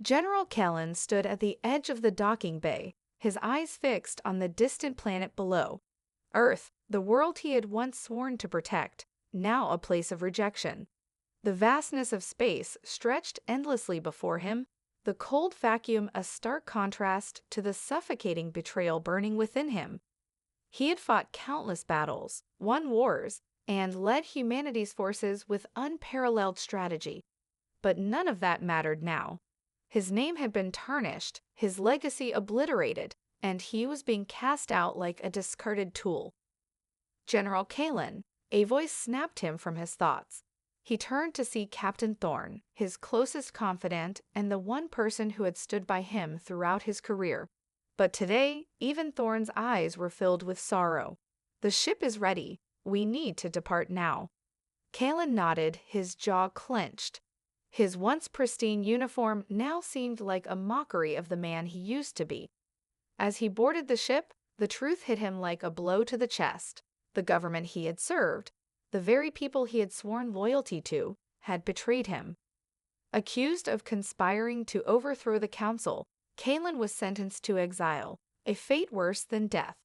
General Callan stood at the edge of the docking bay, his eyes fixed on the distant planet below. Earth, the world he had once sworn to protect, now a place of rejection. The vastness of space stretched endlessly before him, the cold vacuum a stark contrast to the suffocating betrayal burning within him. He had fought countless battles, won wars, and led humanity's forces with unparalleled strategy. But none of that mattered now. His name had been tarnished, his legacy obliterated, and he was being cast out like a discarded tool. General Callan, a voice snapped him from his thoughts. He turned to see Captain Thorn, his closest confidant and the one person who had stood by him throughout his career. But today, even Thorn's eyes were filled with sorrow. "The ship is ready. We need to depart now." Callan nodded, his jaw clenched. His once pristine uniform now seemed like a mockery of the man he used to be. As he boarded the ship, the truth hit him like a blow to the chest. The government he had served, the very people he had sworn loyalty to, had betrayed him. Accused of conspiring to overthrow the council, Callan was sentenced to exile, a fate worse than death.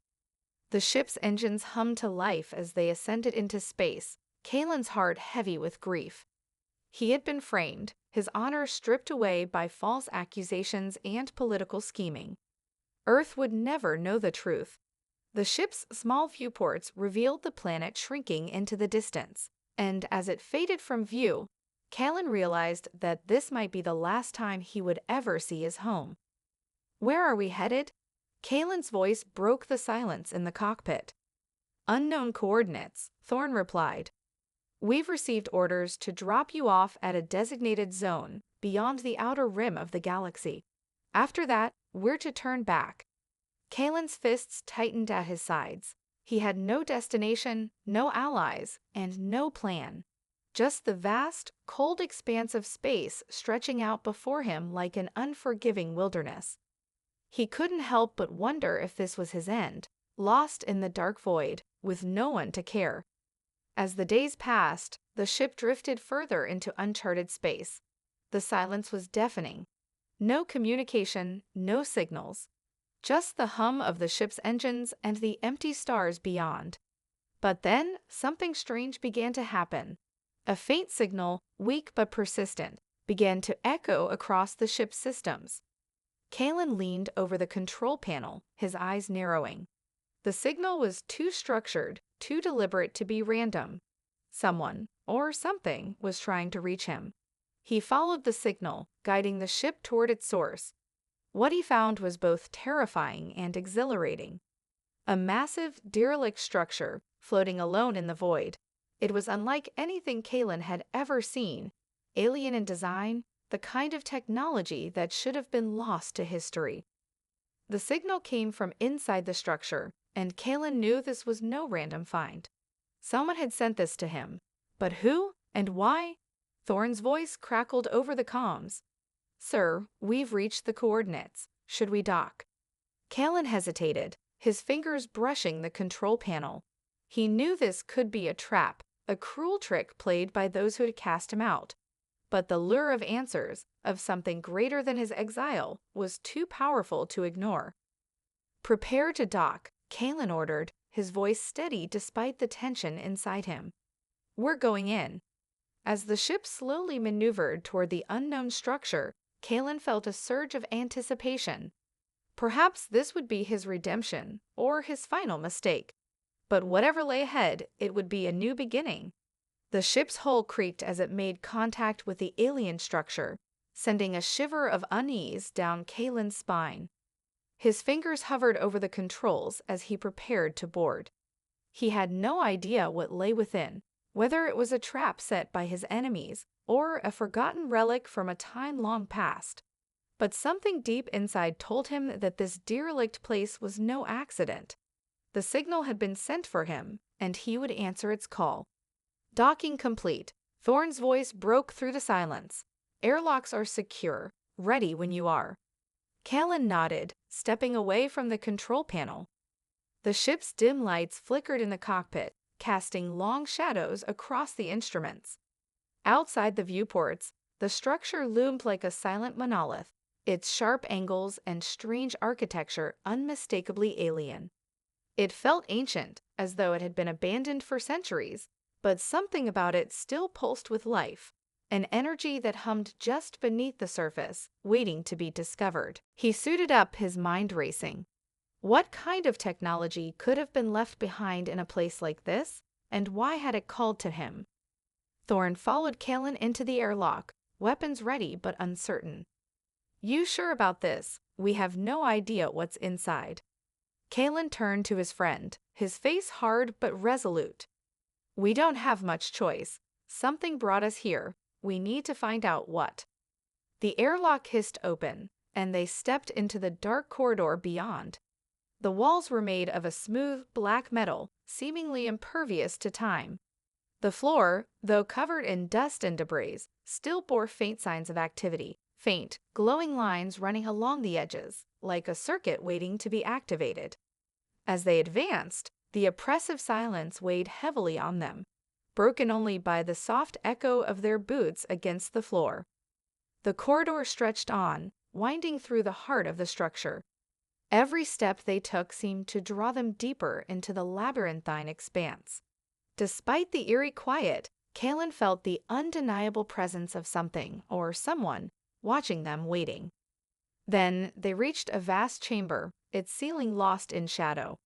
The ship's engines hummed to life as they ascended into space, Callan's heart heavy with grief. He had been framed, his honor stripped away by false accusations and political scheming. Earth would never know the truth. The ship's small viewports revealed the planet shrinking into the distance, and as it faded from view, Callan realized that this might be the last time he would ever see his home. "Where are we headed?" Callan's voice broke the silence in the cockpit. "Unknown coordinates," Thorn replied. "We've received orders to drop you off at a designated zone beyond the outer rim of the galaxy. After that, we're to turn back." Callan's fists tightened at his sides. He had no destination, no allies, and no plan. Just the vast, cold expanse of space stretching out before him like an unforgiving wilderness. He couldn't help but wonder if this was his end, lost in the dark void, with no one to care. As the days passed, the ship drifted further into uncharted space. The silence was deafening. No communication, no signals. Just the hum of the ship's engines and the empty stars beyond. But then, something strange began to happen. A faint signal, weak but persistent, began to echo across the ship's systems. Callan leaned over the control panel, his eyes narrowing. The signal was too structured, too deliberate to be random. Someone, or something, was trying to reach him. He followed the signal, guiding the ship toward its source. What he found was both terrifying and exhilarating. A massive, derelict structure, floating alone in the void. It was unlike anything Callan had ever seen, alien in design, the kind of technology that should have been lost to history. The signal came from inside the structure, and Callan knew this was no random find. Someone had sent this to him. But who and why? Thorn's voice crackled over the comms. "Sir, we've reached the coordinates. Should we dock?" Callan hesitated, his fingers brushing the control panel. He knew this could be a trap, a cruel trick played by those who had cast him out. But the lure of answers, of something greater than his exile, was too powerful to ignore. "Prepare to dock," Callan ordered, his voice steady despite the tension inside him. "We're going in." As the ship slowly maneuvered toward the unknown structure, Callan felt a surge of anticipation. Perhaps this would be his redemption, or his final mistake. But whatever lay ahead, it would be a new beginning. The ship's hull creaked as it made contact with the alien structure, sending a shiver of unease down Callan's spine. His fingers hovered over the controls as he prepared to board. He had no idea what lay within, whether it was a trap set by his enemies or a forgotten relic from a time long past. But something deep inside told him that this derelict place was no accident. The signal had been sent for him, and he would answer its call. "Docking complete." Thorn's voice broke through the silence. "Airlocks are secure, ready when you are." Callan nodded, stepping away from the control panel. The ship's dim lights flickered in the cockpit, casting long shadows across the instruments. Outside the viewports, the structure loomed like a silent monolith, its sharp angles and strange architecture unmistakably alien. It felt ancient, as though it had been abandoned for centuries, but something about it still pulsed with life, an energy that hummed just beneath the surface, waiting to be discovered. He suited up, his mind racing. What kind of technology could have been left behind in a place like this, and why had it called to him? Thorn followed Kalen into the airlock, weapons ready but uncertain. "You sure about this? We have no idea what's inside." Kalen turned to his friend, his face hard but resolute. "We don't have much choice. Something brought us here. We need to find out what." The airlock hissed open, and they stepped into the dark corridor beyond. The walls were made of a smooth, black metal, seemingly impervious to time. The floor, though covered in dust and debris, still bore faint signs of activity, faint, glowing lines running along the edges, like a circuit waiting to be activated. As they advanced, the oppressive silence weighed heavily on them, broken only by the soft echo of their boots against the floor. The corridor stretched on, winding through the heart of the structure. Every step they took seemed to draw them deeper into the labyrinthine expanse. Despite the eerie quiet, Kalen felt the undeniable presence of something or someone watching them, waiting. Then they reached a vast chamber, its ceiling lost in shadow.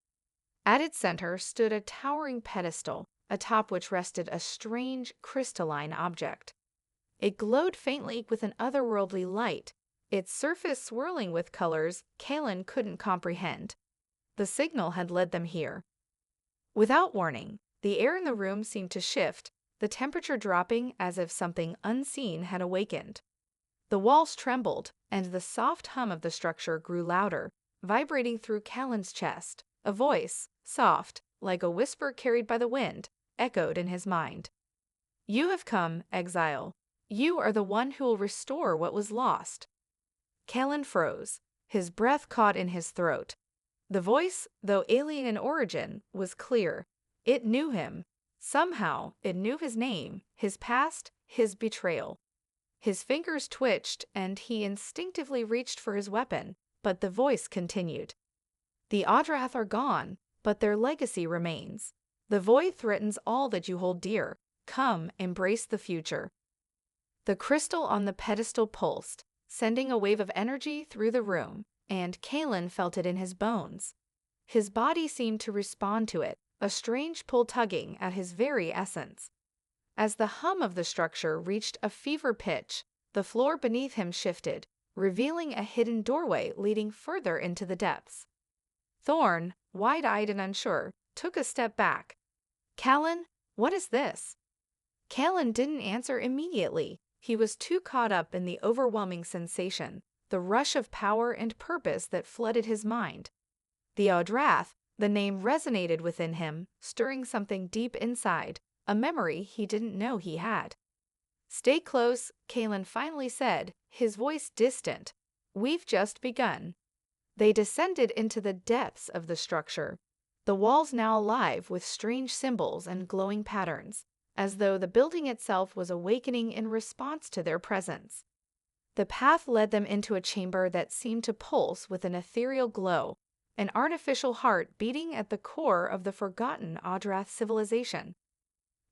At its center stood a towering pedestal, atop which rested a strange, crystalline object. It glowed faintly with an otherworldly light, its surface swirling with colors Kalen couldn't comprehend. The signal had led them here. Without warning, the air in the room seemed to shift, the temperature dropping as if something unseen had awakened. The walls trembled, and the soft hum of the structure grew louder, vibrating through Kalen's chest. A voice, soft, like a whisper carried by the wind, echoed in his mind. "You have come, Exile. You are the one who will restore what was lost." Kalen froze, his breath caught in his throat. The voice, though alien in origin, was clear. It knew him. Somehow, it knew his name, his past, his betrayal. His fingers twitched, and he instinctively reached for his weapon, but the voice continued. "The Audrath are gone, but their legacy remains. The void threatens all that you hold dear. Come, embrace the future." The crystal on the pedestal pulsed, sending a wave of energy through the room, and Kalen felt it in his bones. His body seemed to respond to it, a strange pull tugging at his very essence. As the hum of the structure reached a fever pitch, the floor beneath him shifted, revealing a hidden doorway leading further into the depths. Thorn, wide-eyed and unsure, took a step back. "Kalen, what is this?" Kalen didn't answer immediately. He was too caught up in the overwhelming sensation, the rush of power and purpose that flooded his mind. The Audrath, the name resonated within him, stirring something deep inside, a memory he didn't know he had. "Stay close," Kalen finally said, his voice distant. "We've just begun." They descended into the depths of the structure, the walls now alive with strange symbols and glowing patterns, as though the building itself was awakening in response to their presence. The path led them into a chamber that seemed to pulse with an ethereal glow, an artificial heart beating at the core of the forgotten Audrath civilization.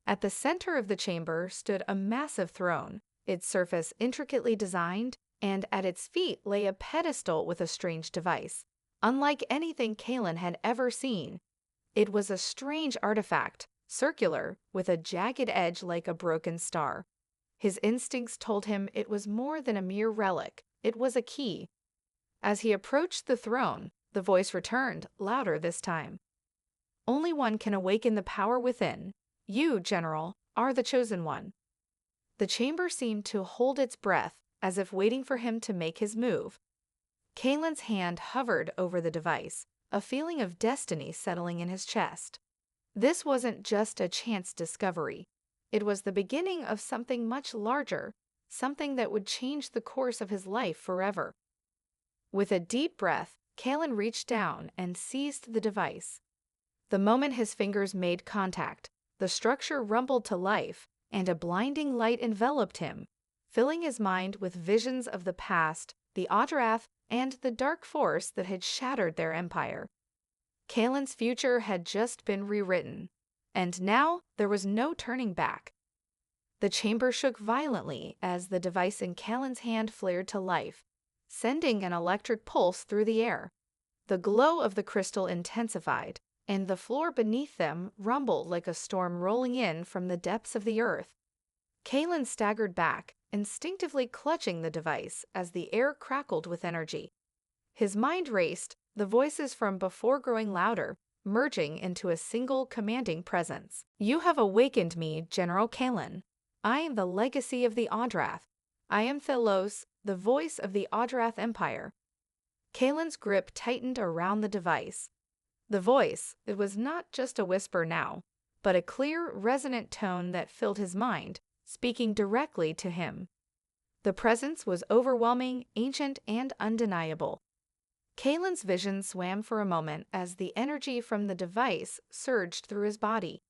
At the center of the chamber stood a massive throne, its surface intricately designed, and at its feet lay a pedestal with a strange device, unlike anything Kalen had ever seen. It was a strange artifact, circular, with a jagged edge like a broken star. His instincts told him it was more than a mere relic, it was a key. As he approached the throne, the voice returned, louder this time. "Only one can awaken the power within. You, General, are the chosen one." The chamber seemed to hold its breath, as if waiting for him to make his move. Kalen's hand hovered over the device, a feeling of destiny settling in his chest. This wasn't just a chance discovery. It was the beginning of something much larger, something that would change the course of his life forever. With a deep breath, Kalen reached down and seized the device. The moment his fingers made contact, the structure rumbled to life, and a blinding light enveloped him, filling his mind with visions of the past, the Audrath, and the dark force that had shattered their empire. Kalen's future had just been rewritten, and now there was no turning back. The chamber shook violently as the device in Kalen's hand flared to life, sending an electric pulse through the air. The glow of the crystal intensified, and the floor beneath them rumbled like a storm rolling in from the depths of the earth. Kalen staggered back, instinctively clutching the device as the air crackled with energy. His mind raced, the voices from before growing louder, merging into a single commanding presence. "You have awakened me, General Kalen. I am the legacy of the Audrath. I am Thelos, the voice of the Audrath Empire." Kalen's grip tightened around the device. The voice, it was not just a whisper now, but a clear, resonant tone that filled his mind, speaking directly to him. The presence was overwhelming, ancient, and undeniable. Kalen's vision swam for a moment as the energy from the device surged through his body.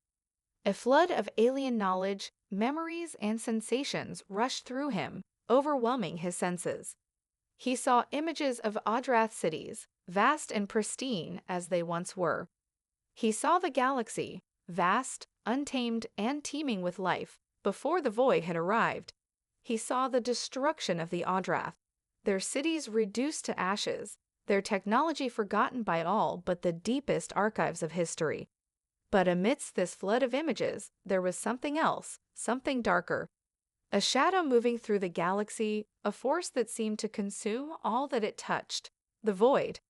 A flood of alien knowledge, memories, and sensations rushed through him, overwhelming his senses. He saw images of Audrath cities, vast and pristine as they once were. He saw the galaxy, vast, untamed, and teeming with life, before the void had arrived. He saw the destruction of the Audrath, their cities reduced to ashes, their technology forgotten by all but the deepest archives of history. But amidst this flood of images, there was something else, something darker. A shadow moving through the galaxy, a force that seemed to consume all that it touched, the void.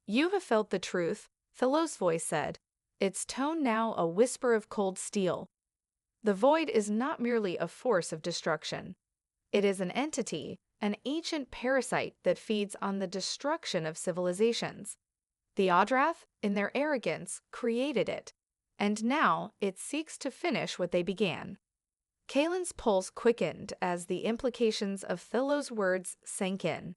"You have felt the truth," Thelos' voice said, its tone now a whisper of cold steel. "The void is not merely a force of destruction. It is an entity, an ancient parasite that feeds on the destruction of civilizations. The Audrath, in their arrogance, created it, and now it seeks to finish what they began." Kalen's pulse quickened as the implications of Thelos' words sank in.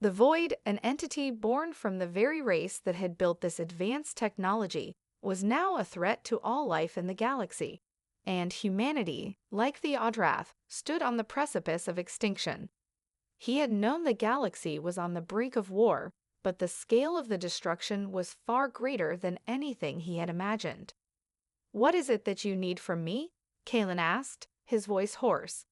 The void, an entity born from the very race that had built this advanced technology, was now a threat to all life in the galaxy, and humanity, like the Audrath, stood on the precipice of extinction. He had known the galaxy was on the brink of war, but the scale of the destruction was far greater than anything he had imagined. "What is it that you need from me?" Kalen asked, his voice hoarse.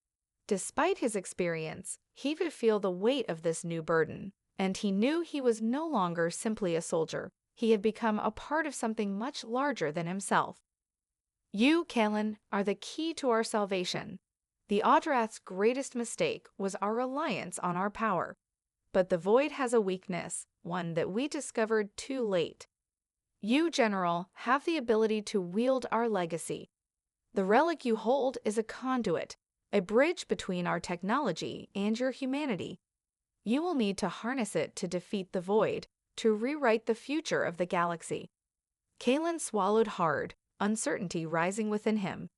Despite his experience, he could feel the weight of this new burden, and he knew he was no longer simply a soldier. He had become a part of something much larger than himself. "You, Kalen, are the key to our salvation. The Audrath's greatest mistake was our reliance on our power. But the void has a weakness, one that we discovered too late. You, General, have the ability to wield our legacy. The relic you hold is a conduit, a bridge between our technology and your humanity. You will need to harness it to defeat the void, to rewrite the future of the galaxy." Kalen swallowed hard, uncertainty rising within him.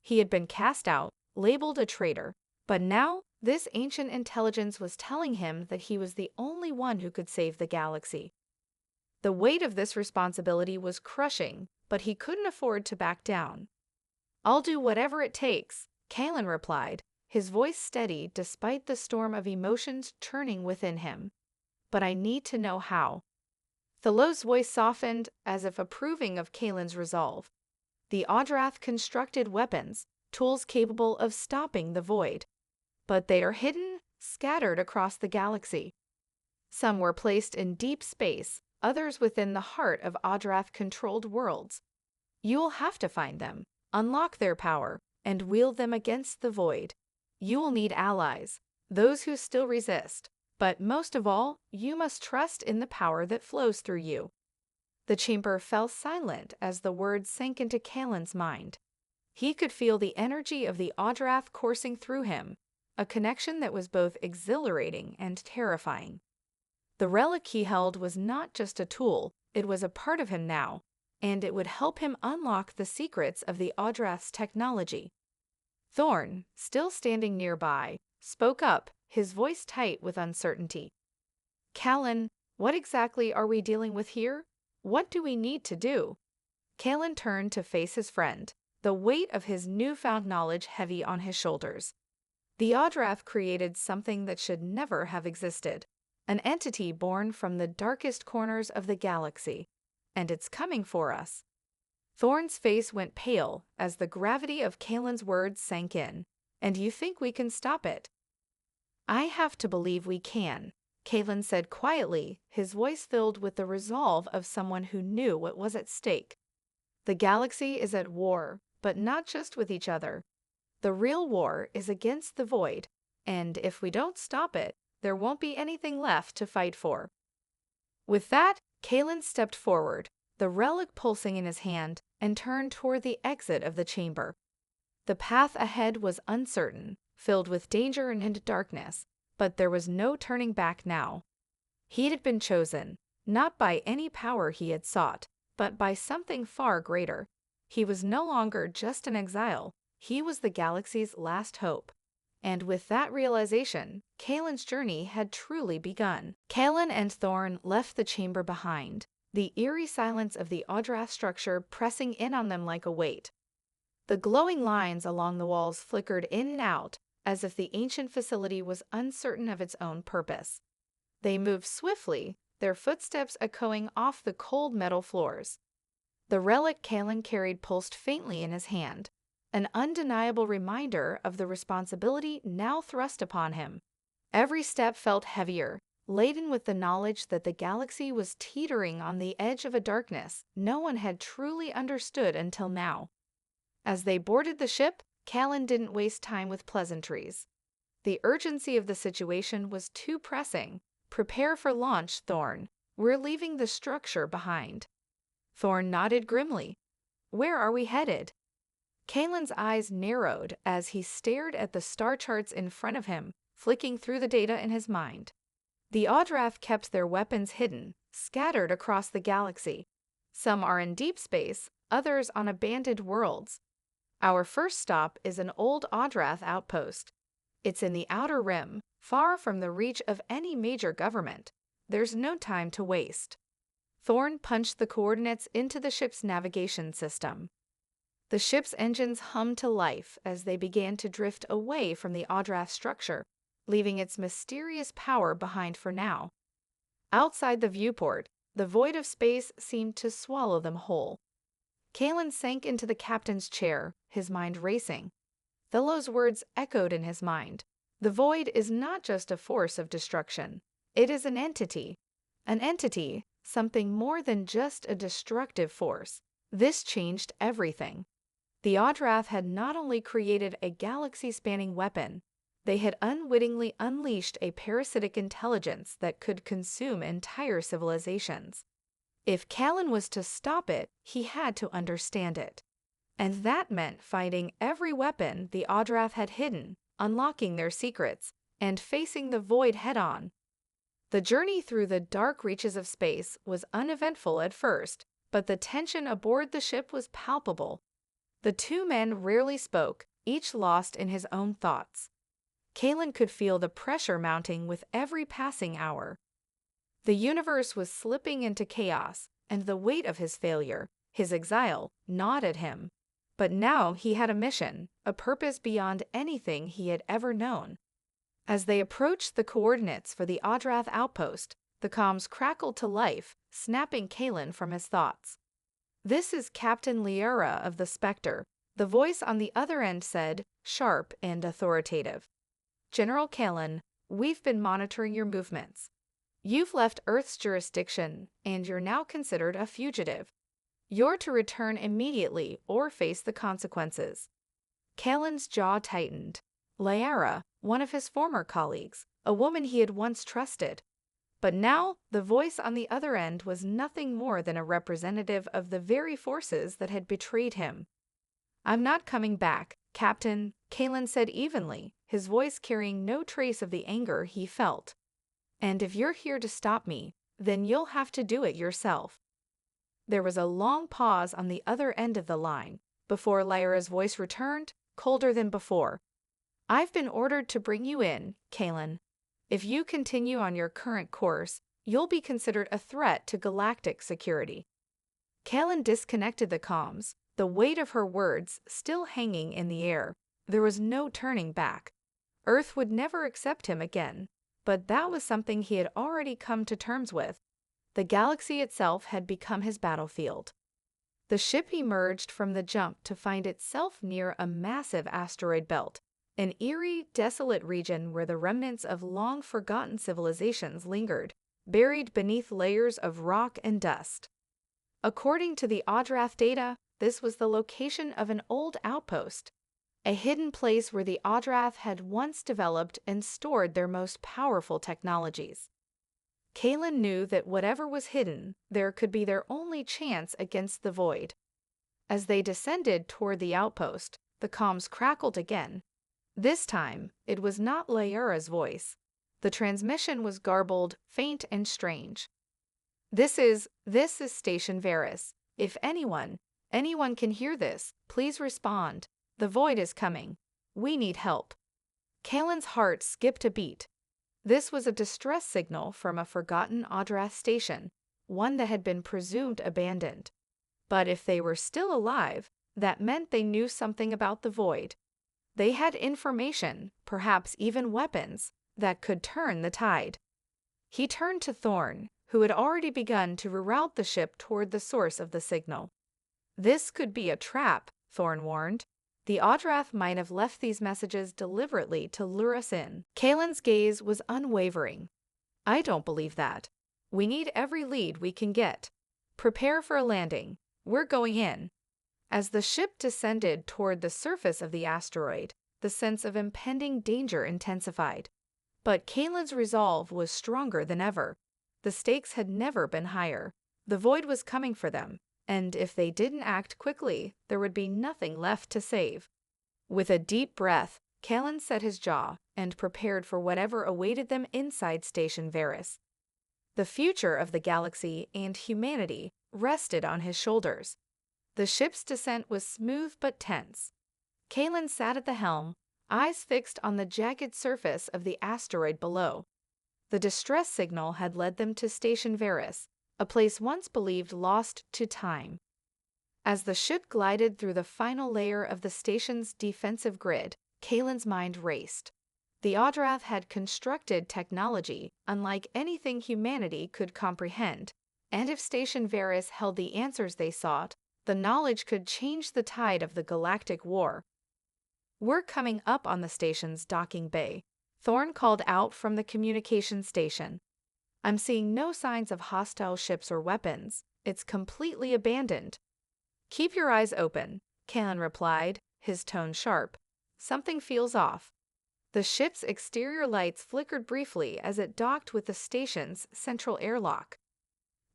He had been cast out, labeled a traitor, but now this ancient intelligence was telling him that he was the only one who could save the galaxy. The weight of this responsibility was crushing, but he couldn't afford to back down. "I'll do whatever it takes," Kalen replied, his voice steady despite the storm of emotions churning within him. "But I need to know how." Thelos' voice softened, as if approving of Kalen's resolve. "The Audrath constructed weapons, tools capable of stopping the void. But they are hidden, scattered across the galaxy. Some were placed in deep space, others within the heart of Audrath-controlled worlds. You will have to find them, unlock their power, and wield them against the void. You will need allies, those who still resist, but most of all, you must trust in the power that flows through you." The chamber fell silent as the words sank into Kalen's mind. He could feel the energy of the Audrath coursing through him, a connection that was both exhilarating and terrifying. The relic he held was not just a tool, it was a part of him now, and it would help him unlock the secrets of the Audrath's technology. Thorn, still standing nearby, spoke up, his voice tight with uncertainty. "Kalen, what exactly are we dealing with here? What do we need to do?" Kalen turned to face his friend, the weight of his newfound knowledge heavy on his shoulders. The Audrath created something that should never have existed, an entity born from the darkest corners of the galaxy, and it's coming for us. Thorn's face went pale as the gravity of Kalen's words sank in. And you think we can stop it? I have to believe we can, Kalen said quietly, his voice filled with the resolve of someone who knew what was at stake. The galaxy is at war, but not just with each other. The real war is against the void, and if we don't stop it, there won't be anything left to fight for. With that, Kalen stepped forward, the relic pulsing in his hand, and turned toward the exit of the chamber. The path ahead was uncertain, filled with danger and darkness, but there was no turning back now. He had been chosen, not by any power he had sought, but by something far greater. He was no longer just an exile, he was the galaxy's last hope. And with that realization, Kalen's journey had truly begun. Kalen and Thorn left the chamber behind, the eerie silence of the Audrath structure pressing in on them like a weight. The glowing lines along the walls flickered in and out, as if the ancient facility was uncertain of its own purpose. They moved swiftly, their footsteps echoing off the cold metal floors. The relic Kalen carried pulsed faintly in his hand, an undeniable reminder of the responsibility now thrust upon him. Every step felt heavier, laden with the knowledge that the galaxy was teetering on the edge of a darkness no one had truly understood until now. As they boarded the ship, Kalen didn't waste time with pleasantries. The urgency of the situation was too pressing. Prepare for launch, Thorn. We're leaving the structure behind. Thorn nodded grimly. Where are we headed? Kalen's eyes narrowed as he stared at the star charts in front of him, flicking through the data in his mind. The Audrath kept their weapons hidden, scattered across the galaxy. Some are in deep space, others on abandoned worlds. Our first stop is an old Audrath outpost. It's in the Outer Rim, far from the reach of any major government. There's no time to waste. Thorn punched the coordinates into the ship's navigation system. The ship's engines hummed to life as they began to drift away from the Audrath structure, leaving its mysterious power behind for now. Outside the viewport, the void of space seemed to swallow them whole. Kalen sank into the captain's chair, his mind racing. Thellow's words echoed in his mind. The void is not just a force of destruction. It is an entity. An entity, something more than just a destructive force. This changed everything. The Audrath had not only created a galaxy-spanning weapon, they had unwittingly unleashed a parasitic intelligence that could consume entire civilizations. If Kalen was to stop it, he had to understand it. And that meant finding every weapon the Audrath had hidden, unlocking their secrets, and facing the void head-on. The journey through the dark reaches of space was uneventful at first, but the tension aboard the ship was palpable. The two men rarely spoke, each lost in his own thoughts. Kalen could feel the pressure mounting with every passing hour. The universe was slipping into chaos, and the weight of his failure, his exile, gnawed at him. But now he had a mission, a purpose beyond anything he had ever known. As they approached the coordinates for the Audrath outpost, the comms crackled to life, snapping Kalen from his thoughts. "This is Captain Liara of the Spectre," the voice on the other end said, sharp and authoritative. "General Kalen, we've been monitoring your movements. You've left Earth's jurisdiction, and you're now considered a fugitive. You're to return immediately or face the consequences." Kalen's jaw tightened. Liara, one of his former colleagues, a woman he had once trusted. But now, the voice on the other end was nothing more than a representative of the very forces that had betrayed him. "I'm not coming back, Captain," Kalen said evenly, his voice carrying no trace of the anger he felt. "And if you're here to stop me, then you'll have to do it yourself." There was a long pause on the other end of the line, before Lyra's voice returned, colder than before. "I've been ordered to bring you in, Kalen. If you continue on your current course, you'll be considered a threat to galactic security." Kalen disconnected the comms, the weight of her words still hanging in the air. There was no turning back. Earth would never accept him again, but that was something he had already come to terms with. The galaxy itself had become his battlefield. The ship emerged from the jump to find itself near a massive asteroid belt, an eerie, desolate region where the remnants of long-forgotten civilizations lingered, buried beneath layers of rock and dust. According to the Audrath data, this was the location of an old outpost, a hidden place where the Audrath had once developed and stored their most powerful technologies. Kalen knew that whatever was hidden there could be their only chance against the void. As they descended toward the outpost, the comms crackled again. This time, it was not Lyra's voice. The transmission was garbled, faint, and strange. This is Station Varys. If anyone can hear this, please respond. The void is coming. We need help. Kalen's heart skipped a beat. This was a distress signal from a forgotten Audrath station, one that had been presumed abandoned. But if they were still alive, that meant they knew something about the void. They had information, perhaps even weapons, that could turn the tide. He turned to Thorn, who had already begun to reroute the ship toward the source of the signal. This could be a trap, Thorn warned. The Audrath might have left these messages deliberately to lure us in. Kalen's gaze was unwavering. I don't believe that. We need every lead we can get. Prepare for a landing. We're going in. As the ship descended toward the surface of the asteroid, the sense of impending danger intensified. But Kalen's resolve was stronger than ever. The stakes had never been higher. The void was coming for them, and if they didn't act quickly, there would be nothing left to save. With a deep breath, Kalen set his jaw and prepared for whatever awaited them inside Station Varys. The future of the galaxy and humanity rested on his shoulders. The ship's descent was smooth but tense. Kalen sat at the helm, eyes fixed on the jagged surface of the asteroid below. The distress signal had led them to Station Varys, a place once believed lost to time. As the ship glided through the final layer of the station's defensive grid, Kalen's mind raced. The Audrath had constructed technology unlike anything humanity could comprehend, and if Station Varys held the answers they sought, the knowledge could change the tide of the galactic war. We're coming up on the station's docking bay, Thorn called out from the communication station. I'm seeing no signs of hostile ships or weapons. It's completely abandoned. Keep your eyes open, Kalen replied, his tone sharp. Something feels off. The ship's exterior lights flickered briefly as it docked with the station's central airlock.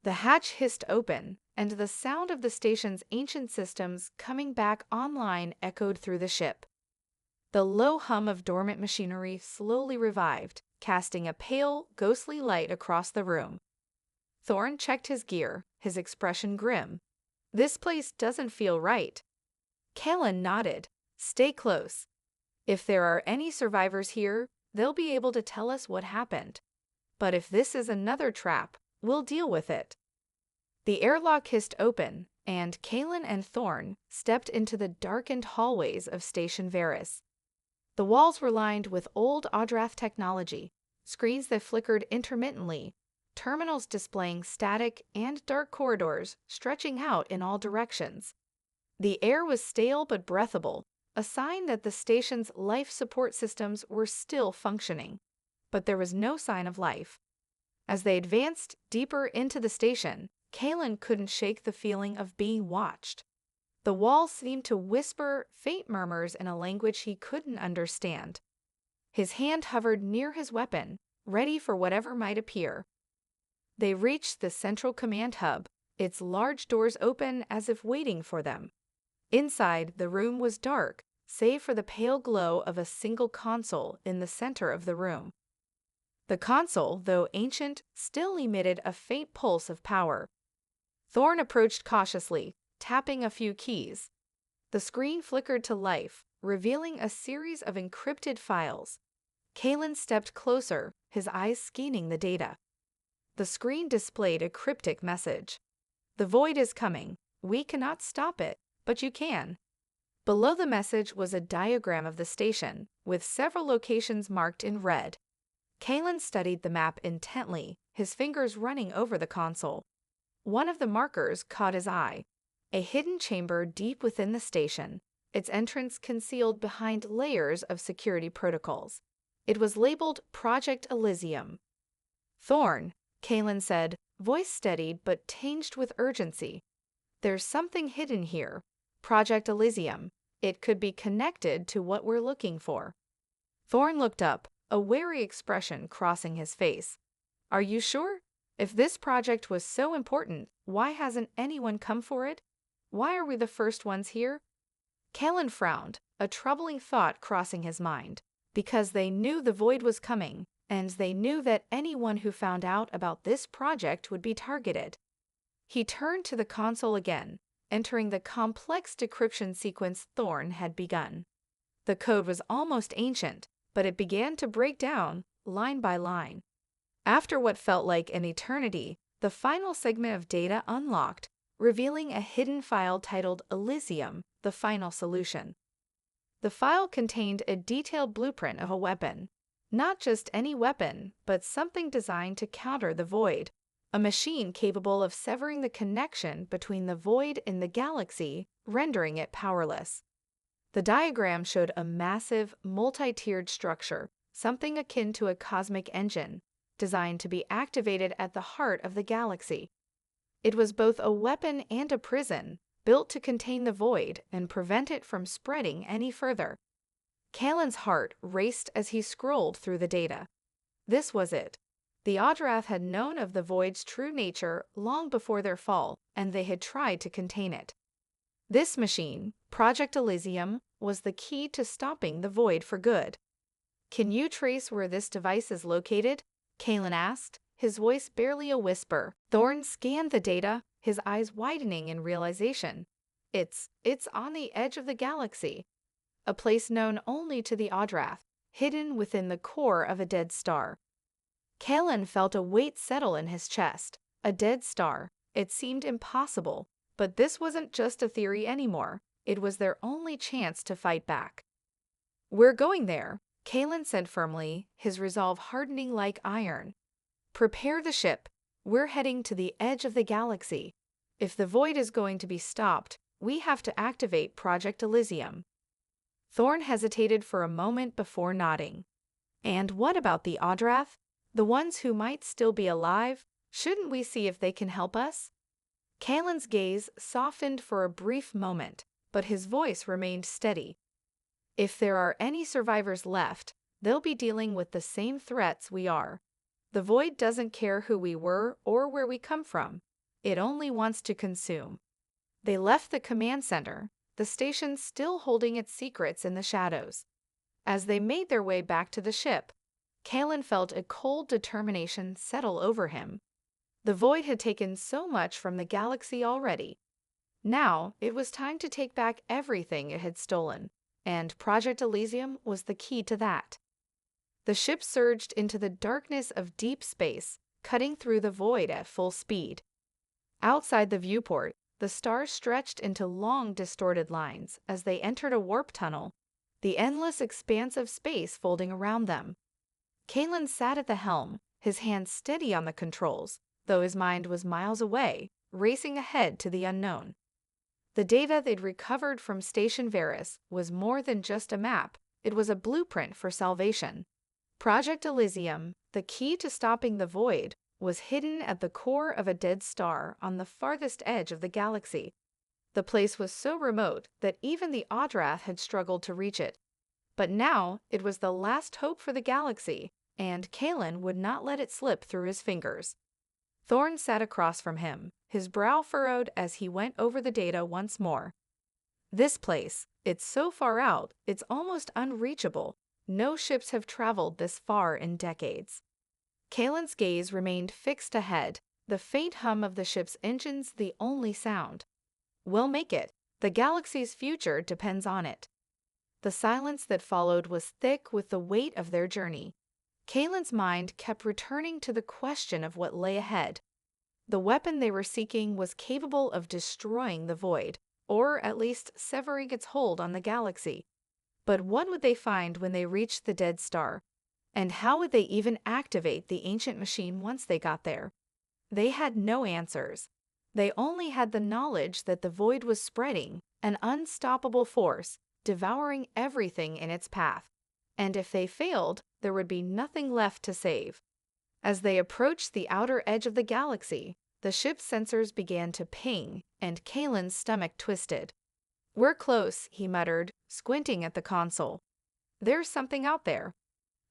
The hatch hissed open, and the sound of the station's ancient systems coming back online echoed through the ship. The low hum of dormant machinery slowly revived, casting a pale, ghostly light across the room. Thorn checked his gear, his expression grim. This place doesn't feel right. Kalen nodded. Stay close. If there are any survivors here, they'll be able to tell us what happened. But if this is another trap, we'll deal with it. The airlock hissed open, and Kalen and Thorn stepped into the darkened hallways of Station Varys. The walls were lined with old Audrath technology, screens that flickered intermittently, terminals displaying static, and dark corridors stretching out in all directions. The air was stale but breathable, a sign that the station's life support systems were still functioning. But there was no sign of life. As they advanced deeper into the station, Kalen couldn't shake the feeling of being watched. The walls seemed to whisper faint murmurs in a language he couldn't understand. His hand hovered near his weapon, ready for whatever might appear. They reached the central command hub, its large doors open as if waiting for them. Inside, the room was dark, save for the pale glow of a single console in the center of the room. The console, though ancient, still emitted a faint pulse of power. Thorn approached cautiously, tapping a few keys. The screen flickered to life, revealing a series of encrypted files. Kalen stepped closer, his eyes scanning the data. The screen displayed a cryptic message. The void is coming. We cannot stop it, but you can. Below the message was a diagram of the station, with several locations marked in red. Kalen studied the map intently, his fingers running over the console. One of the markers caught his eye, a hidden chamber deep within the station, its entrance concealed behind layers of security protocols. It was labeled Project Elysium. "Thorn," Kalen said, voice steadied but tinged with urgency. "There's something hidden here. Project Elysium. It could be connected to what we're looking for." Thorn looked up, a wary expression crossing his face. "Are you sure? If this project was so important, why hasn't anyone come for it? Why are we the first ones here?" Kalen frowned, a troubling thought crossing his mind. Because they knew the void was coming, and they knew that anyone who found out about this project would be targeted. He turned to the console again, entering the complex decryption sequence Thorn had begun. The code was almost ancient, but it began to break down, line by line. After what felt like an eternity, the final segment of data unlocked, revealing a hidden file titled Elysium, the final solution. The file contained a detailed blueprint of a weapon. Not just any weapon, but something designed to counter the void. A machine capable of severing the connection between the void and the galaxy, rendering it powerless. The diagram showed a massive, multi-tiered structure, something akin to a cosmic engine, designed to be activated at the heart of the galaxy. It was both a weapon and a prison, built to contain the void and prevent it from spreading any further. Kalen's heart raced as he scrolled through the data. This was it. The Audrath had known of the void's true nature long before their fall, and they had tried to contain it. This machine, Project Elysium, was the key to stopping the void for good. "Can you trace where this device is located?" Kalen asked, his voice barely a whisper. Thorn scanned the data, his eyes widening in realization. It's on the edge of the galaxy, a place known only to the Audrath, hidden within the core of a dead star. Kalen felt a weight settle in his chest. A dead star. It seemed impossible, but this wasn't just a theory anymore. It was their only chance to fight back. "We're going there," Kalen said firmly, his resolve hardening like iron. "Prepare the ship. We're heading to the edge of the galaxy. If the void is going to be stopped, we have to activate Project Elysium." Thorn hesitated for a moment before nodding. "And what about the Audrath? The ones who might still be alive? Shouldn't we see if they can help us?" Kalen's gaze softened for a brief moment, but his voice remained steady. "If there are any survivors left, they'll be dealing with the same threats we are. The void doesn't care who we were or where we come from. It only wants to consume." They left the command center, the station still holding its secrets in the shadows. As they made their way back to the ship, Kalen felt a cold determination settle over him. The void had taken so much from the galaxy already. Now it was time to take back everything it had stolen, and Project Elysium was the key to that. The ship surged into the darkness of deep space, cutting through the void at full speed. Outside the viewport, the stars stretched into long, distorted lines as they entered a warp tunnel, the endless expanse of space folding around them. Kalen sat at the helm, his hands steady on the controls, though his mind was miles away, racing ahead to the unknown. The data they'd recovered from Station Varus was more than just a map, it was a blueprint for salvation. Project Elysium, the key to stopping the void, was hidden at the core of a dead star on the farthest edge of the galaxy. The place was so remote that even the Audrath had struggled to reach it. But now it was the last hope for the galaxy, and Kalen would not let it slip through his fingers. Thorn sat across from him, his brow furrowed as he went over the data once more. "This place, it's so far out, it's almost unreachable. No ships have traveled this far in decades." Kalen's gaze remained fixed ahead, the faint hum of the ship's engines the only sound. "We'll make it. The galaxy's future depends on it." The silence that followed was thick with the weight of their journey. Kalen's mind kept returning to the question of what lay ahead. The weapon they were seeking was capable of destroying the void, or at least severing its hold on the galaxy. But what would they find when they reached the dead star? And how would they even activate the ancient machine once they got there? They had no answers. They only had the knowledge that the void was spreading, an unstoppable force, devouring everything in its path. And if they failed, there would be nothing left to save. As they approached the outer edge of the galaxy, the ship's sensors began to ping, and Kalen's stomach twisted. "We're close," he muttered, squinting at the console. "There's something out there."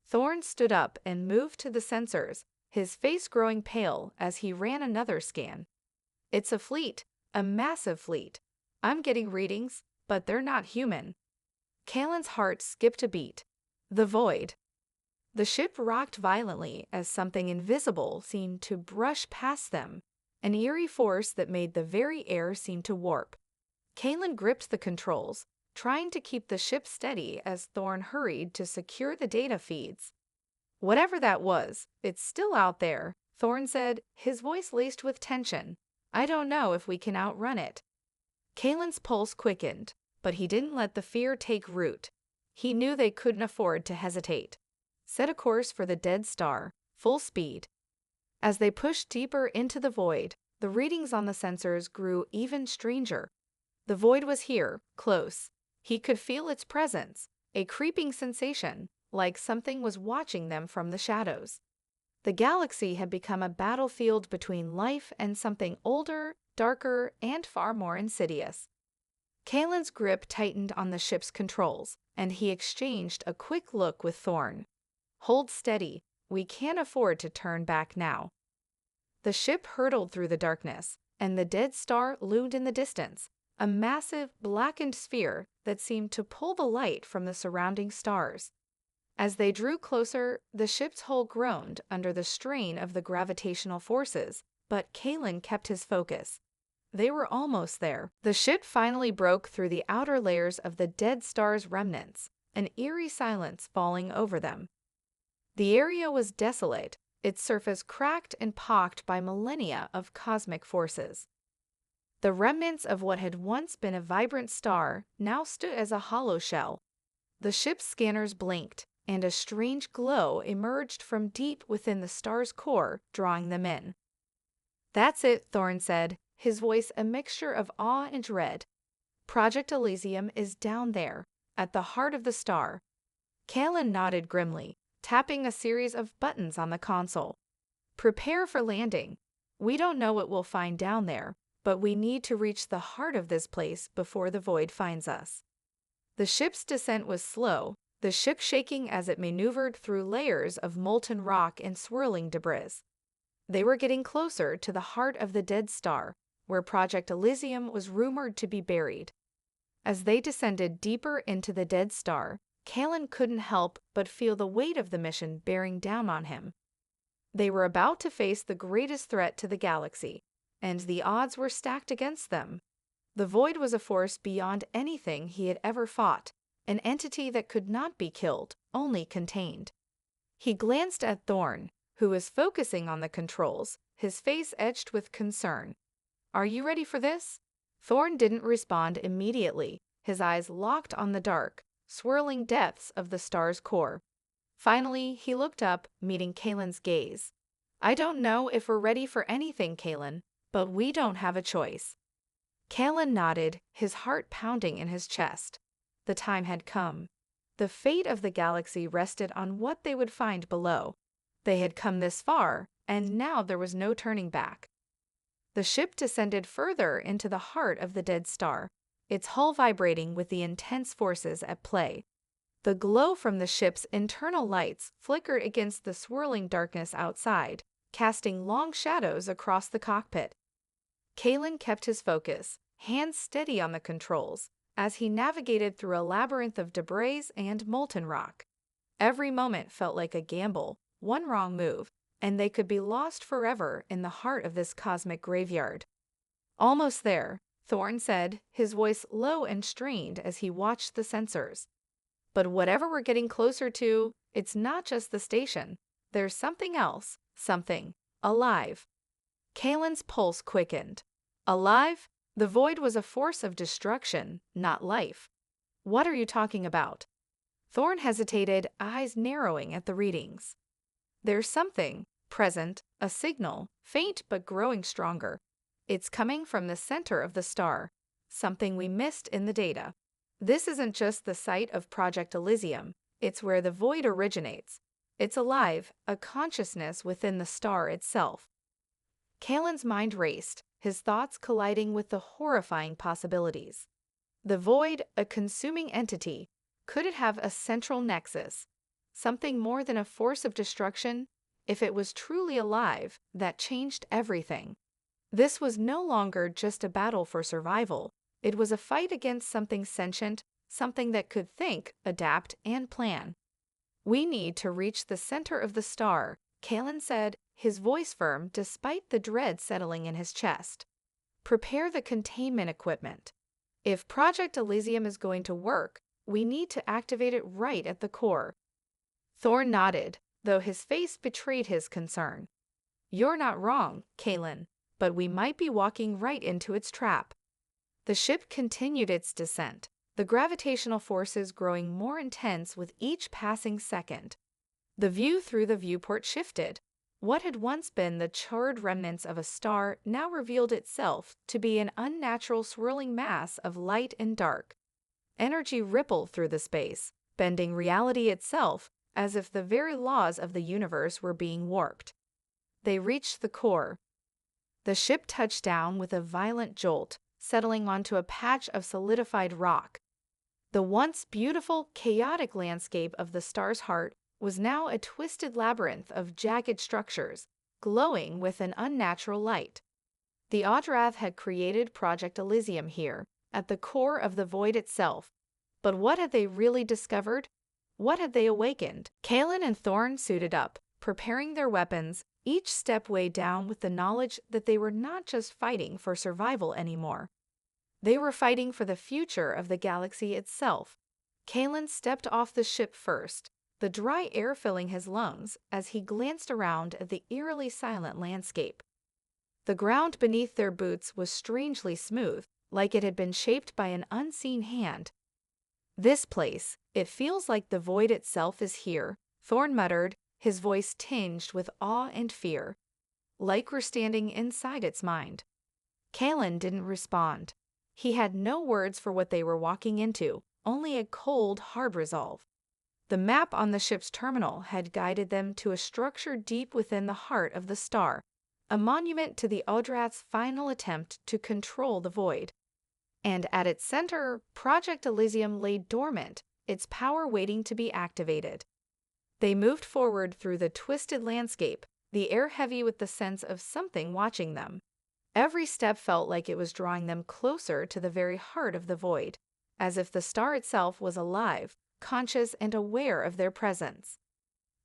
Thorn stood up and moved to the sensors, his face growing pale as he ran another scan. "It's a fleet, a massive fleet. I'm getting readings, but they're not human." Kalen's heart skipped a beat. The void. The ship rocked violently as something invisible seemed to brush past them, an eerie force that made the very air seem to warp. Kalen gripped the controls, trying to keep the ship steady as Thorn hurried to secure the data feeds. "Whatever that was, it's still out there," Thorn said, his voice laced with tension. "I don't know if we can outrun it." Kalen's pulse quickened, but he didn't let the fear take root. He knew they couldn't afford to hesitate. Set a course for the dead star, full speed. As they pushed deeper into the void, the readings on the sensors grew even stranger. The void was here, close. He could feel its presence, a creeping sensation, like something was watching them from the shadows. The galaxy had become a battlefield between life and something older, darker, and far more insidious. Kalen's grip tightened on the ship's controls, and he exchanged a quick look with Thorn. "Hold steady. We can't afford to turn back now." The ship hurtled through the darkness, and the dead star loomed in the distance, a massive, blackened sphere that seemed to pull the light from the surrounding stars. As they drew closer, the ship's hull groaned under the strain of the gravitational forces, but Kalen kept his focus. They were almost there. The ship finally broke through the outer layers of the dead star's remnants, an eerie silence falling over them. The area was desolate, its surface cracked and pocked by millennia of cosmic forces. The remnants of what had once been a vibrant star now stood as a hollow shell. The ship's scanners blinked, and a strange glow emerged from deep within the star's core, drawing them in. "That's it," Thorn said, his voice a mixture of awe and dread. "Project Elysium is down there, at the heart of the star." Kalen nodded grimly, tapping a series of buttons on the console. "Prepare for landing. We don't know what we'll find down there, but we need to reach the heart of this place before the void finds us." The ship's descent was slow, the ship shaking as it maneuvered through layers of molten rock and swirling debris. They were getting closer to the heart of the dead star, where Project Elysium was rumored to be buried. As they descended deeper into the dead star, Kalen couldn't help but feel the weight of the mission bearing down on him. They were about to face the greatest threat to the galaxy, and the odds were stacked against them. The void was a force beyond anything he had ever fought, an entity that could not be killed, only contained. He glanced at Thorn, who was focusing on the controls, his face etched with concern. "Are you ready for this?" Thorn didn't respond immediately, his eyes locked on the dark, swirling depths of the star's core. Finally, he looked up, meeting Kalen's gaze. "I don't know if we're ready for anything, Kalen, but we don't have a choice." Kalen nodded, his heart pounding in his chest. The time had come. The fate of the galaxy rested on what they would find below. They had come this far, and now there was no turning back. The ship descended further into the heart of the dead star, its hull vibrating with the intense forces at play. The glow from the ship's internal lights flickered against the swirling darkness outside, casting long shadows across the cockpit. Kalen kept his focus, hands steady on the controls, as he navigated through a labyrinth of debris and molten rock. Every moment felt like a gamble, one wrong move, and they could be lost forever in the heart of this cosmic graveyard. "Almost there," Thorn said, his voice low and strained as he watched the sensors. "But whatever we're getting closer to, it's not just the station. There's something else, something alive." Kalen's pulse quickened. "Alive? The void was a force of destruction, not life. What are you talking about? Thorn hesitated, eyes narrowing at the readings. There's something present, a signal, faint but growing stronger. It's coming from the center of the star, something we missed in the data. This isn't just the site of Project Elysium, it's where the void originates. It's alive, a consciousness within the star itself. Kalen's mind raced, his thoughts colliding with the horrifying possibilities. The void, a consuming entity, could it have a central nexus? Something more than a force of destruction? If it was truly alive, that changed everything. This was no longer just a battle for survival. It was a fight against something sentient, something that could think, adapt, and plan. We need to reach the center of the star, Kalen said, his voice firm despite the dread settling in his chest. Prepare the containment equipment. If Project Elysium is going to work, we need to activate it right at the core. Thorn nodded, though his face betrayed his concern. You're not wrong, Kalen, but we might be walking right into its trap. The ship continued its descent, the gravitational forces growing more intense with each passing second. The view through the viewport shifted. What had once been the charred remnants of a star now revealed itself to be an unnatural swirling mass of light and dark. Energy rippled through the space, bending reality itself as if the very laws of the universe were being warped. They reached the core. The ship touched down with a violent jolt, settling onto a patch of solidified rock. The once beautiful, chaotic landscape of the star's heart was now a twisted labyrinth of jagged structures, glowing with an unnatural light. The Audrath had created Project Elysium here, at the core of the void itself. But what had they really discovered? What had they awakened? Kalen and Thorn suited up, preparing their weapons, each step weighed down with the knowledge that they were not just fighting for survival anymore. They were fighting for the future of the galaxy itself. Kalen stepped off the ship first, the dry air filling his lungs as he glanced around at the eerily silent landscape. The ground beneath their boots was strangely smooth, like it had been shaped by an unseen hand. This place, it feels like the void itself is here, Thorn muttered, his voice tinged with awe and fear. Like we're standing inside its mind. Kalen didn't respond. He had no words for what they were walking into, only a cold, hard resolve. The map on the ship's terminal had guided them to a structure deep within the heart of the star, a monument to the Audrath's final attempt to control the void. And at its center, Project Elysium lay dormant, its power waiting to be activated. They moved forward through the twisted landscape, the air heavy with the sense of something watching them. Every step felt like it was drawing them closer to the very heart of the void, as if the star itself was alive, conscious and aware of their presence.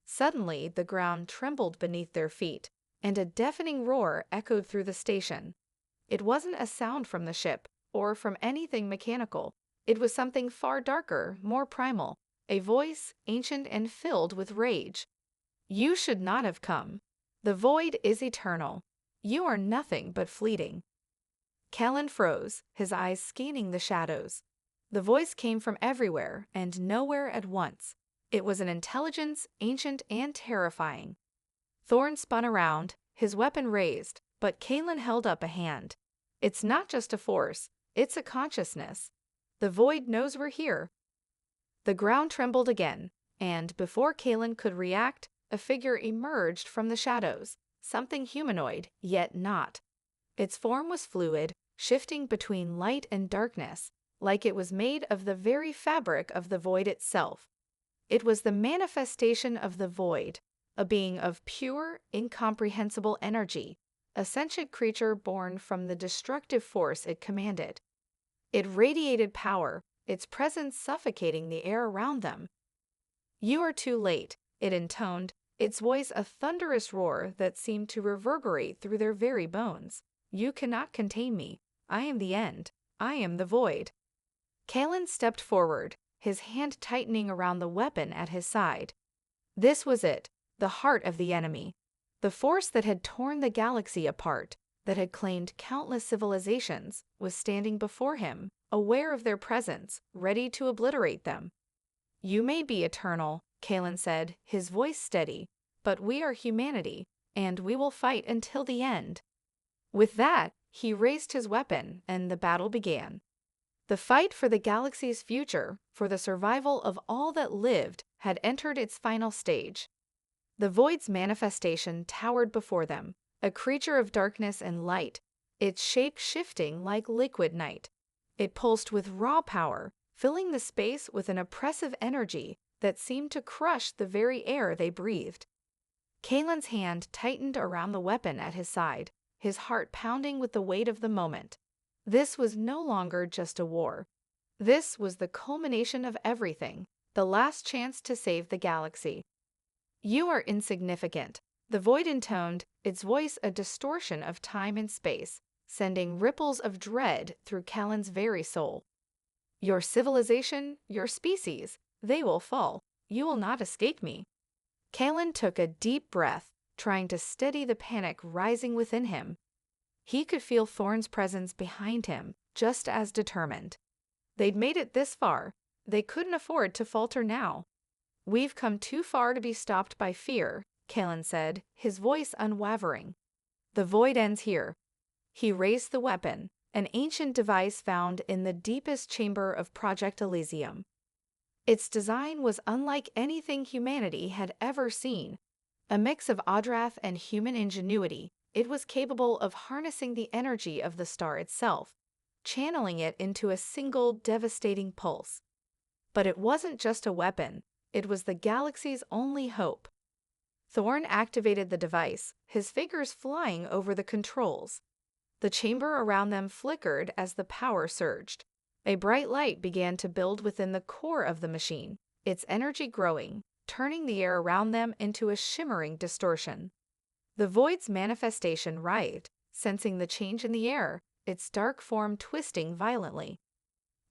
Suddenly, the ground trembled beneath their feet, and a deafening roar echoed through the station. It wasn't a sound from the ship, or from anything mechanical. It was something far darker, more primal, a voice, ancient and filled with rage. You should not have come. The void is eternal. You are nothing but fleeting. Kalen froze, his eyes scanning the shadows. The voice came from everywhere and nowhere at once. It was an intelligence, ancient and terrifying. Thorn spun around, his weapon raised, but Kalen held up a hand. It's not just a force, it's a consciousness. The void knows we're here. The ground trembled again, and before Kalen could react, a figure emerged from the shadows, something humanoid, yet not. Its form was fluid, shifting between light and darkness, like it was made of the very fabric of the void itself. It was the manifestation of the void, a being of pure, incomprehensible energy, a sentient creature born from the destructive force it commanded. It radiated power, its presence suffocating the air around them. You are too late, it intoned, its voice a thunderous roar that seemed to reverberate through their very bones. You cannot contain me. I am the end. I am the void. Kalen stepped forward, his hand tightening around the weapon at his side. This was it, the heart of the enemy. The force that had torn the galaxy apart, that had claimed countless civilizations was standing before him, aware of their presence, ready to obliterate them. "You may be eternal," Kalen said, his voice steady, "but we are humanity, and we will fight until the end." With that, he raised his weapon, and the battle began. The fight for the galaxy's future, for the survival of all that lived, had entered its final stage. The Void's manifestation towered before them, a creature of darkness and light, its shape shifting like liquid night. It pulsed with raw power, filling the space with an oppressive energy that seemed to crush the very air they breathed. Kalen's hand tightened around the weapon at his side, his heart pounding with the weight of the moment. This was no longer just a war. This was the culmination of everything, the last chance to save the galaxy. "You are insignificant," the Void intoned, its voice a distortion of time and space, sending ripples of dread through Kalen's very soul. "Your civilization, your species, they will fall. You will not escape me." Kalen took a deep breath, trying to steady the panic rising within him. He could feel Thorn's presence behind him, just as determined. They'd made it this far. They couldn't afford to falter now. "We've come too far to be stopped by fear," Kalen said, his voice unwavering. "The Void ends here." He raised the weapon, an ancient device found in the deepest chamber of Project Elysium. Its design was unlike anything humanity had ever seen. A mix of Audrath and human ingenuity, it was capable of harnessing the energy of the star itself, channeling it into a single devastating pulse. But it wasn't just a weapon, it was the galaxy's only hope. Thorn activated the device, his fingers flying over the controls. The chamber around them flickered as the power surged. A bright light began to build within the core of the machine, its energy growing, turning the air around them into a shimmering distortion. The Void's manifestation writhed, sensing the change in the air, its dark form twisting violently.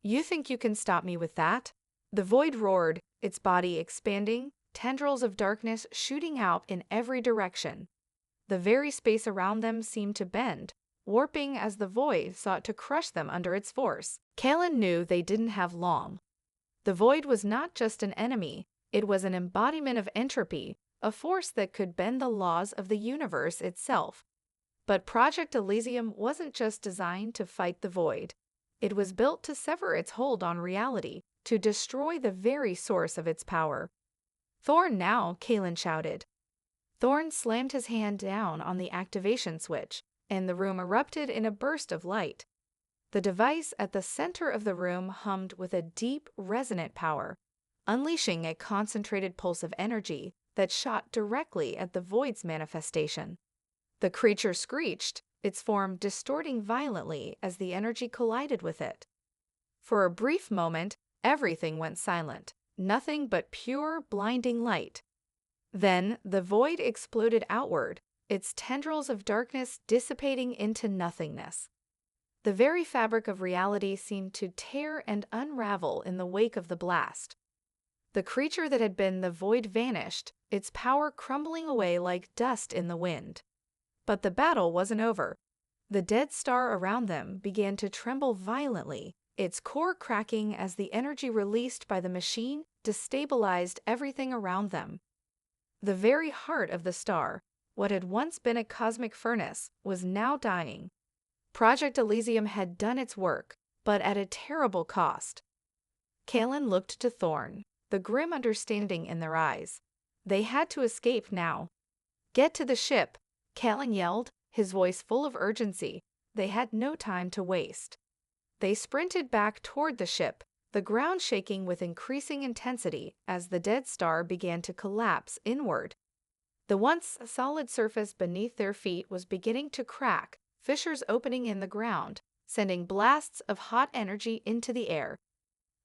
"You think you can stop me with that?" The Void roared, its body expanding, tendrils of darkness shooting out in every direction. The very space around them seemed to bend, warping as the Void sought to crush them under its force. Kalen knew they didn't have long. The Void was not just an enemy, it was an embodiment of entropy, a force that could bend the laws of the universe itself. But Project Elysium wasn't just designed to fight the Void. It was built to sever its hold on reality, to destroy the very source of its power. "Thorn now!" Kalen shouted. Thorn slammed his hand down on the activation switch, and the room erupted in a burst of light. The device at the center of the room hummed with a deep, resonant power, unleashing a concentrated pulse of energy that shot directly at the Void's manifestation. The creature screeched, its form distorting violently as the energy collided with it. For a brief moment, everything went silent, nothing but pure, blinding light. Then the Void exploded outward, its tendrils of darkness dissipating into nothingness. The very fabric of reality seemed to tear and unravel in the wake of the blast. The creature that had been the Void vanished, its power crumbling away like dust in the wind. But the battle wasn't over. The dead star around them began to tremble violently, its core cracking as the energy released by the machine destabilized everything around them. The very heart of the star, what had once been a cosmic furnace, was now dying. Project Elysium had done its work, but at a terrible cost. Kalen looked to Thorn, the grim understanding in their eyes. They had to escape now. "Get to the ship," Kalen yelled, his voice full of urgency. They had no time to waste. They sprinted back toward the ship, the ground shaking with increasing intensity as the dead star began to collapse inward. The once solid surface beneath their feet was beginning to crack, fissures opening in the ground, sending blasts of hot energy into the air.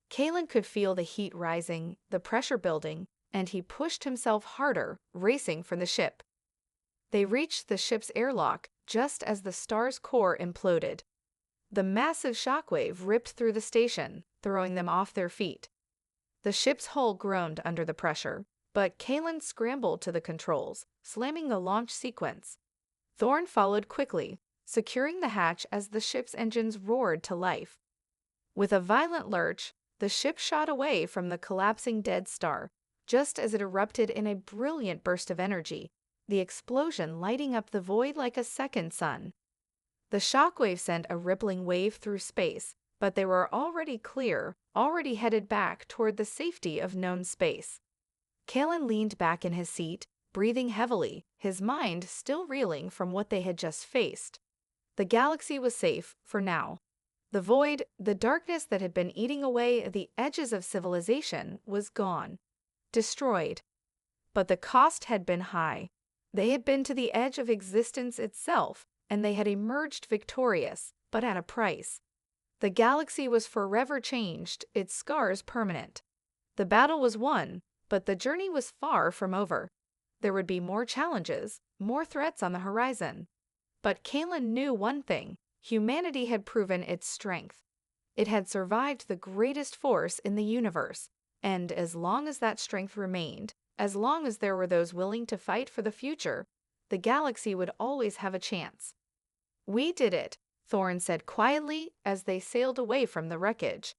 Kalen could feel the heat rising, the pressure building, and he pushed himself harder, racing for the ship. They reached the ship's airlock just as the star's core imploded. The massive shockwave ripped through the station, throwing them off their feet. The ship's hull groaned under the pressure, but Kalen scrambled to the controls, slamming the launch sequence. Thorn followed quickly, securing the hatch as the ship's engines roared to life. With a violent lurch, the ship shot away from the collapsing dead star, just as it erupted in a brilliant burst of energy, the explosion lighting up the void like a second sun. The shockwave sent a rippling wave through space, but they were already clear, already headed back toward the safety of known space. Kalen leaned back in his seat, breathing heavily, his mind still reeling from what they had just faced. The galaxy was safe, for now. The void, the darkness that had been eating away at the edges of civilization, was gone. Destroyed. But the cost had been high. They had been to the edge of existence itself, and they had emerged victorious, but at a price. The galaxy was forever changed, its scars permanent. The battle was won, but the journey was far from over. There would be more challenges, more threats on the horizon. But Kalen knew one thing: humanity had proven its strength. It had survived the greatest force in the universe, and as long as that strength remained, as long as there were those willing to fight for the future, the galaxy would always have a chance. "We did it," Thorne said quietly as they sailed away from the wreckage.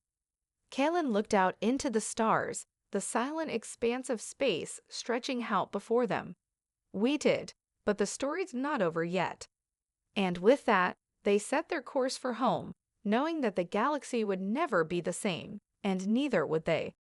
Kalen looked out into the stars, the silent expanse of space stretching out before them. "We did, but the story's not over yet." And with that, they set their course for home, knowing that the galaxy would never be the same, and neither would they.